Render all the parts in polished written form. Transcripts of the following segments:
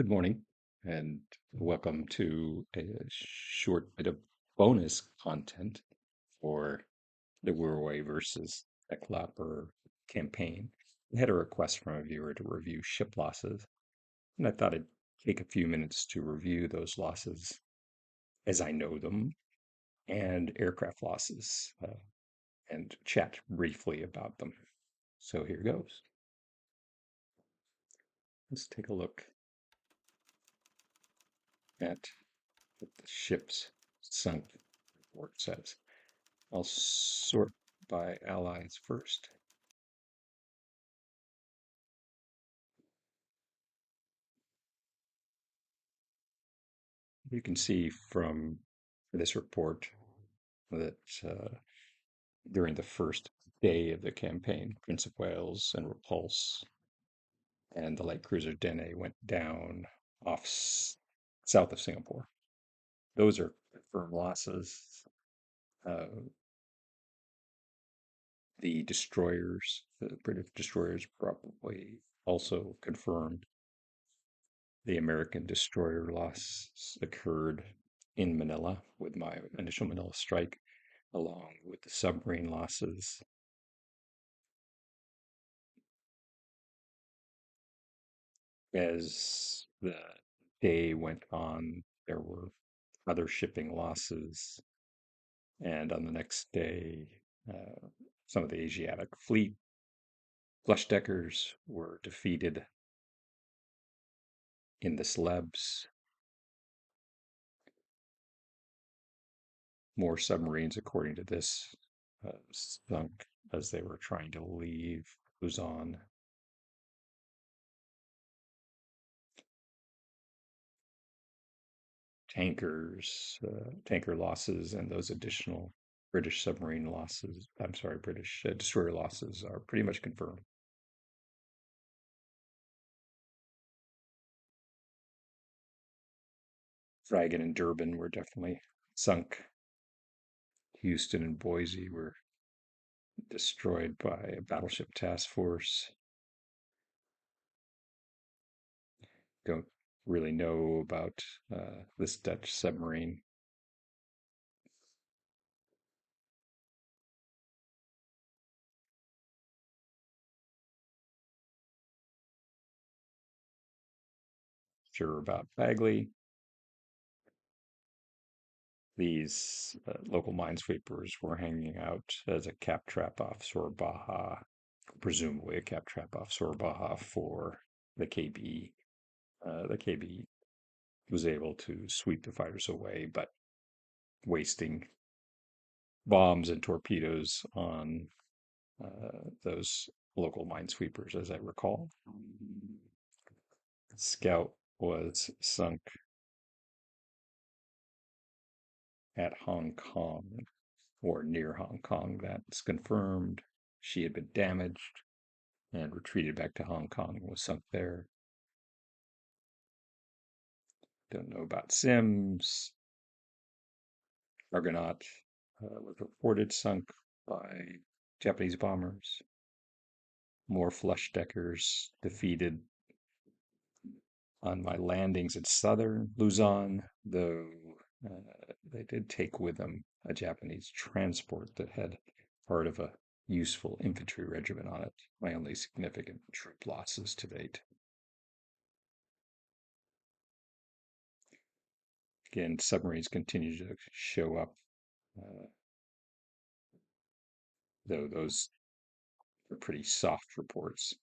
Good morning, and welcome to a short bit of bonus content for the Wirraway versus Heclapar campaign. I had a request from a viewer to review ship losses, and I thought I'd take a few minutes to review those losses as I know them and aircraft losses and chat briefly about them. So here goes. Let's take a look at what the ship's sunk report says. I'll sort by allies first. You can see from this report that during the first day of the campaign, Prince of Wales and Repulse and the light cruiser Dene went down off south of Singapore. Those are confirmed losses. Uh, the destroyers, the British destroyers, probably also confirmed. The American destroyer loss occurred in Manila with my initial Manila strike, along with the submarine losses. As the day went on, there were other shipping losses, and on the next day, some of the Asiatic fleet flush deckers were defeated in the slebs. More submarines, according to this, sunk as they were trying to leave Luzon. Tanker losses, and those additional British submarine losses, I'm sorry, British destroyer losses are pretty much confirmed. Dragon and Durban were definitely sunk. Houston and Boise were destroyed by a battleship task force. Don't really know about this Dutch submarine. Sure about Bagley. These local minesweepers were hanging out as a cap trap offshore Baja, presumably a cap trap offshore Baja for the KB. The KB was able to sweep the fighters away, but wasting bombs and torpedoes on those local minesweepers, as I recall. Scout was sunk at Hong Kong or near Hong Kong. That's confirmed. She had been damaged and retreated back to Hong Kong and was sunk there. Don't know about Sims. Argonaut was reported sunk by Japanese bombers. More flush deckers defeated on my landings in southern Luzon, though they did take with them a Japanese transport that had part of a useful infantry regiment on it. My only significant troop losses to date. Again, submarines continue to show up, uh, though those are pretty soft reports.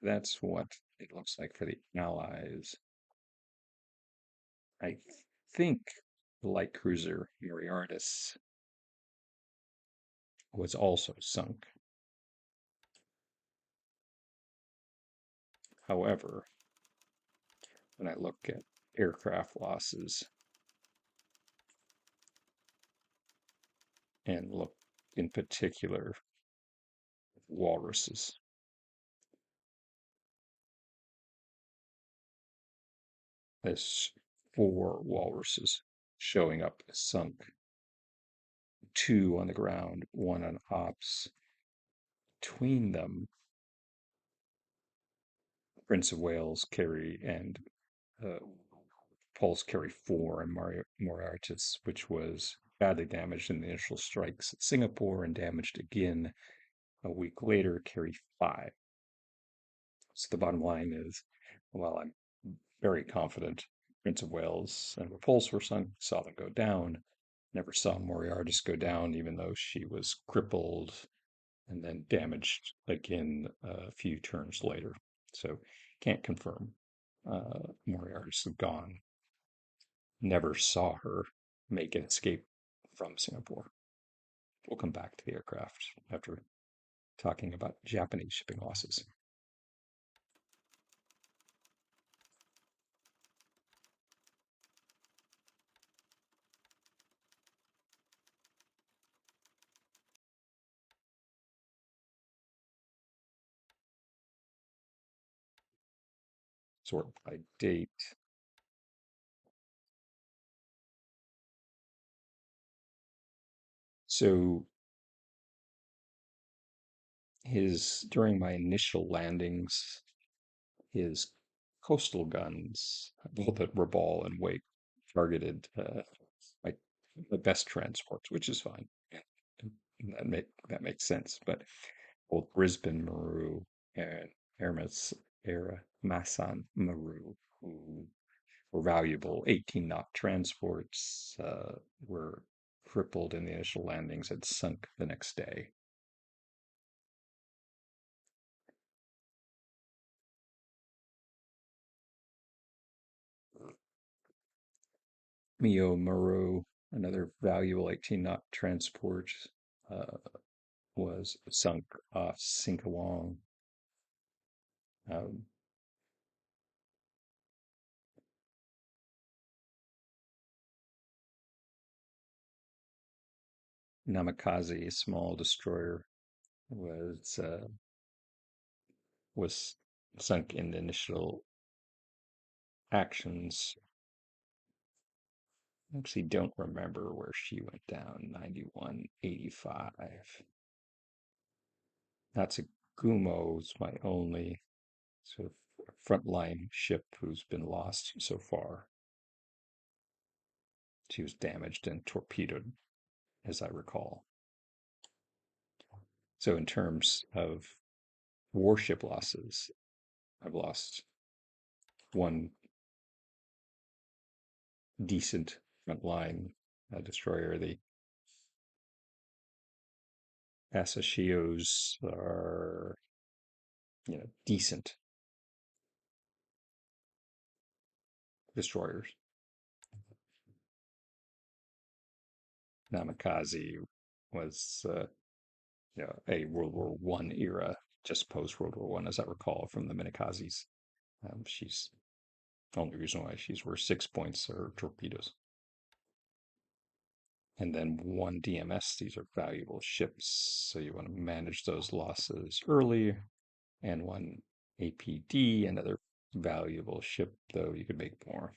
That's what it looks like for the Allies. I think the light cruiser Moriartis was also sunk. However, when I look at aircraft losses and look in particular at walruses, there's 4 walruses showing up sunk, 2 on the ground, 1 on ops. between them, Prince of Wales carry and uh, Pulse carry four, and Moriartis, which was badly damaged in the initial strikes at Singapore and damaged again a week later, carry five. So the bottom line is, while I'm very confident Prince of Wales and Repulse were sunk, saw them go down, never saw Moriartis go down, even though she was crippled and then damaged again a few turns later. So can't confirm. Moriartis is gone. Never saw her make an escape from Singapore. We'll come back to the aircraft after talking about Japanese shipping losses. Sort by date. So his during my initial landings, his coastal guns, both at Rabaul and Wake, targeted my the best transports, which is fine. And that makes sense. But both Brisbane Maru and Hermes Era Masan Maru, who were valuable 18 knot transports, were crippled in the initial landings and sunk the next day. Mio Maru, another valuable 18 knot transport, uh, was sunk off Singkawang. Um, Namikaze, a small destroyer, was was sunk in the initial actions. I actually don't remember where she went down. 9185. Natsugumo is my only sort of frontline ship who's been lost so far. She was damaged and torpedoed, as I recall. So, in terms of warship losses, I've lost one decent frontline destroyer. The Asashios are, decent destroyers. Namikaze was, a World War One era, just post World War One, as I recall from the Minikazes. She's the only reason why she's worth 6 points are torpedoes. And then one DMS. These are valuable ships, so you want to manage those losses early. And one APD, another valuable ship, though you could make more.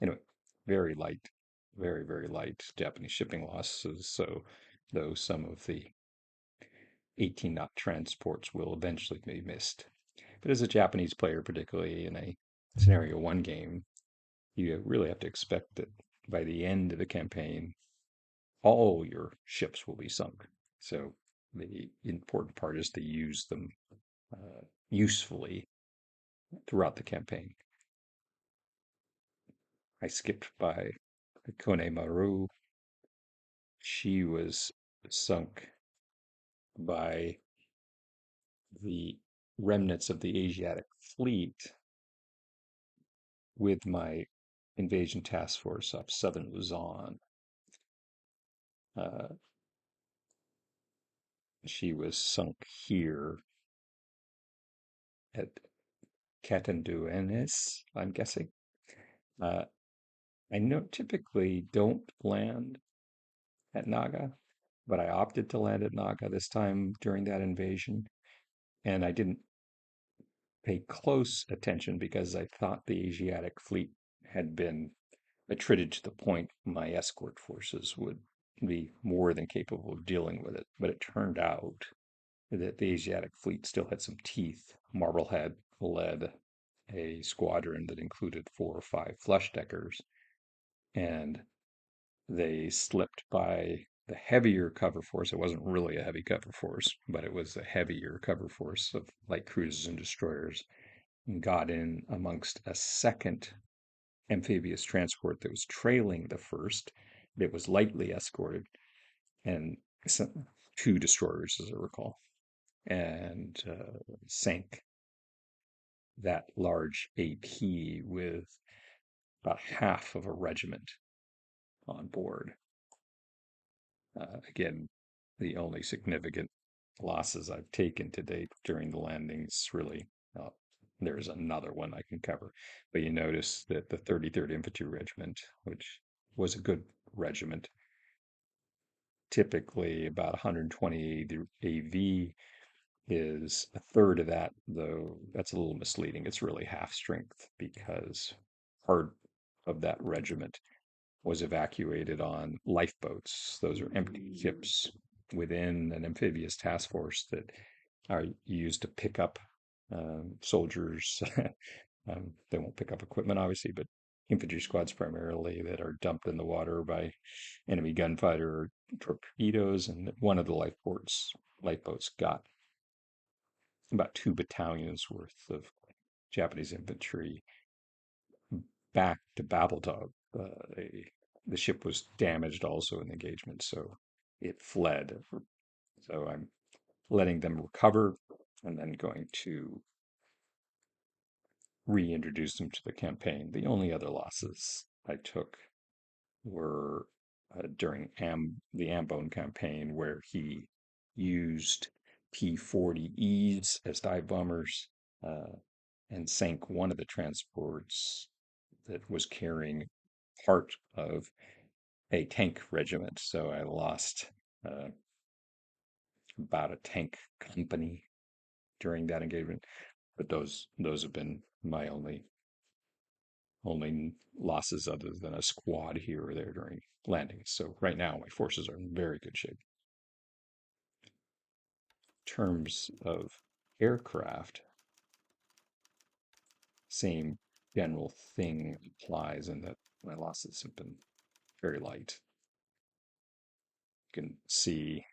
Anyway, very light, very, very light Japanese shipping losses. So, though some of the 18 knot transports will eventually be missed. But as a Japanese player, particularly in a scenario one game, you really have to expect that by the end of the campaign, all your ships will be sunk. So the important part is to use them usefully throughout the campaign. I skipped by Kone Maru. She was sunk by the remnants of the Asiatic fleet with my invasion task force off southern Luzon. Uh, she was sunk here at Catanduanes, I'm guessing. Uh, I know typically don't land at Naga, but I opted to land at Naga this time during that invasion, and I didn't pay close attention because I thought the Asiatic fleet had been attrited to the point my escort forces would be more than capable of dealing with it. But it turned out that the Asiatic fleet still had some teeth. Marblehead led a squadron that included 4 or 5 flush deckers, and they slipped by the heavier cover force. It wasn't really a heavy cover force, but it was a heavier cover force of light cruisers and destroyers, and got in amongst a second amphibious transport that was trailing the first. It was lightly escorted, and 2 destroyers, as I recall, and sank that large AP with about half of a regiment on board. Again, the only significant losses I've taken to date during the landings, really. Uh, there's another one I can cover, but you notice that the 33rd Infantry Regiment, which was a good regiment, typically about 120 AV, is a third of that, though that's a little misleading. It's really half strength because part of that regiment was evacuated on lifeboats. Those are empty ships within an amphibious task force that are used to pick up soldiers. They won't pick up equipment, obviously, but infantry squads primarily that are dumped in the water by enemy gunfighter or torpedoes. And one of the lifeboats got about 2 battalions worth of Japanese infantry back to Babeltag. The ship was damaged also in the engagement, so it fled. So I'm letting them recover and then going to reintroduce them to the campaign. The only other losses I took were during the Ambone campaign, where he used P-40Es as dive bombers and sank one of the transports that was carrying part of a tank regiment. So I lost uh, about a tank company during that engagement. But those have been my only losses other than a squad here or there during landings. So right now my forces are in very good shape. In terms of aircraft, same general thing applies in that my losses have been very light. You can see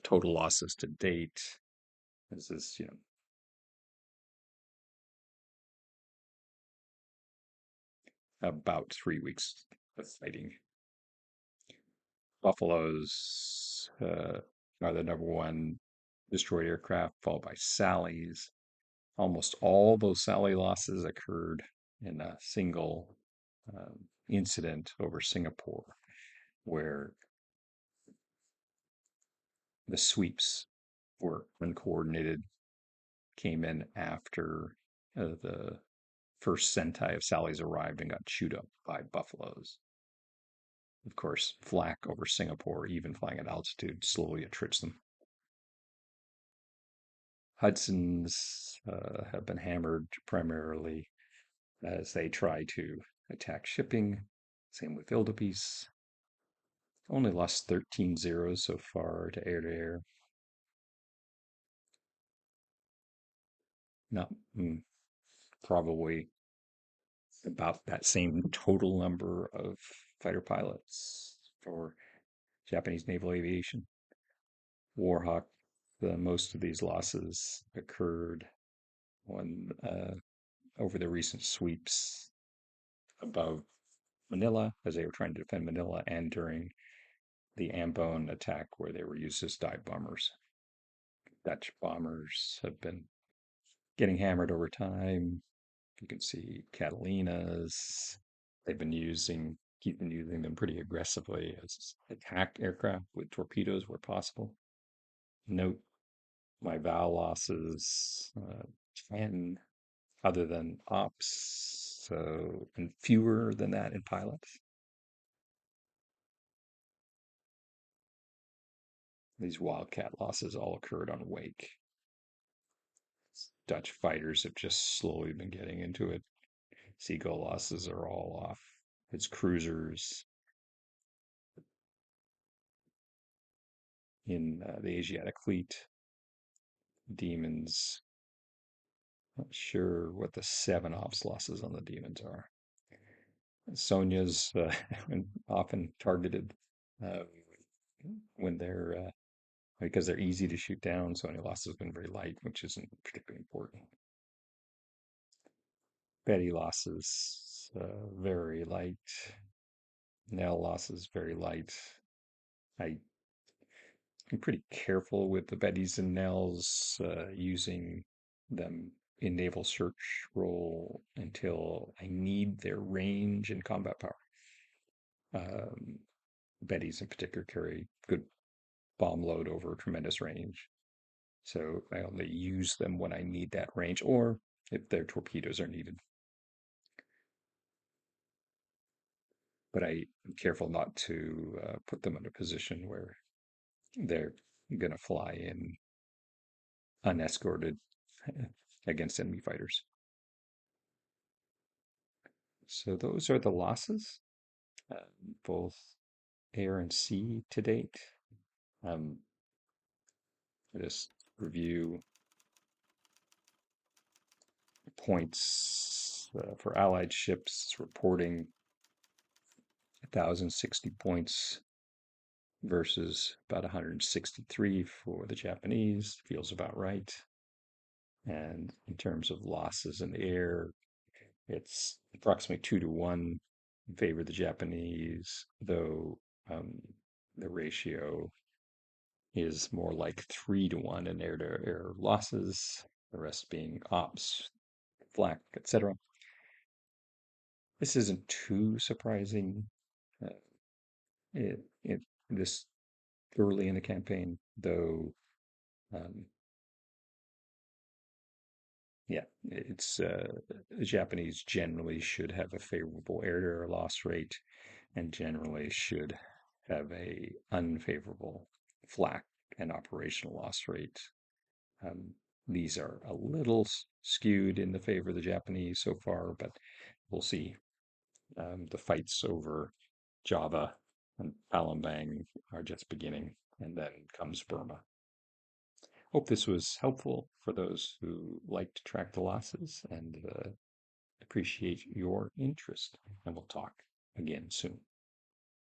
total losses to date. This is, about 3 weeks of fighting. Buffaloes are the number one destroyed aircraft, followed by Sallies. Almost all those Sally losses occurred in a single incident over Singapore, where the sweeps were uncoordinated, came in after the first Sentai of Sally's arrived and got chewed up by buffaloes. Of course, flak over Singapore, even flying at altitude, slowly attrits them. Hudsons have been hammered primarily as they try to attack shipping. Same with Ildepeace. Only lost 13 zeros so far to air. Not probably about that same total number of fighter pilots for Japanese naval aviation. Warhawk, most of these losses occurred when over the recent sweeps above Manila, as they were trying to defend Manila, and during the Ambone attack, where they were used as dive bombers. Dutch bombers have been getting hammered over time. You can see Catalinas. They've been keeping using them pretty aggressively as attack aircraft with torpedoes where possible. Note my VAL losses, 10 other than ops, so and fewer than that in pilots. These Wildcat losses all occurred on Wake. Dutch fighters have just slowly been getting into it. Seagull losses are all off. It's cruisers in the Asiatic fleet. demons. Not sure what the 7 ops losses on the demons are. Sonya's often targeted uh, when they're because they're easy to shoot down. Sonya loss has been very light, which isn't particularly important. Betty losses very light. Nell losses very light. I I'm pretty careful with the Bettys and Nells, using them in naval search role until I need their range and combat power. Um, Bettys in particular carry good bomb load over tremendous range. So I only use them when I need that range or if their torpedoes are needed. But I am careful not to put them in a position where they're going to fly in unescorted against enemy fighters. So those are the losses, uh, both air and sea to date. Um, just review points for Allied ships reporting 1,060 points versus about 163 for the Japanese. Feels about right. And in terms of losses in the air, it's approximately 2 to 1 in favor of the Japanese, though um, the ratio is more like 3 to 1 in air-to-air losses, the rest being ops, flak, etc. This isn't too surprising. Uh, it this early in the campaign, though. Um, yeah, it's the Japanese generally should have a favorable air-to-air loss rate, and generally should have a unfavorable flak and operational loss rate. Um, these are a little skewed in the favor of the Japanese so far, but we'll see. The fights over Java and Palembang are just beginning, and then comes Burma. Hope this was helpful for those who like to track the losses and appreciate your interest. And we'll talk again soon.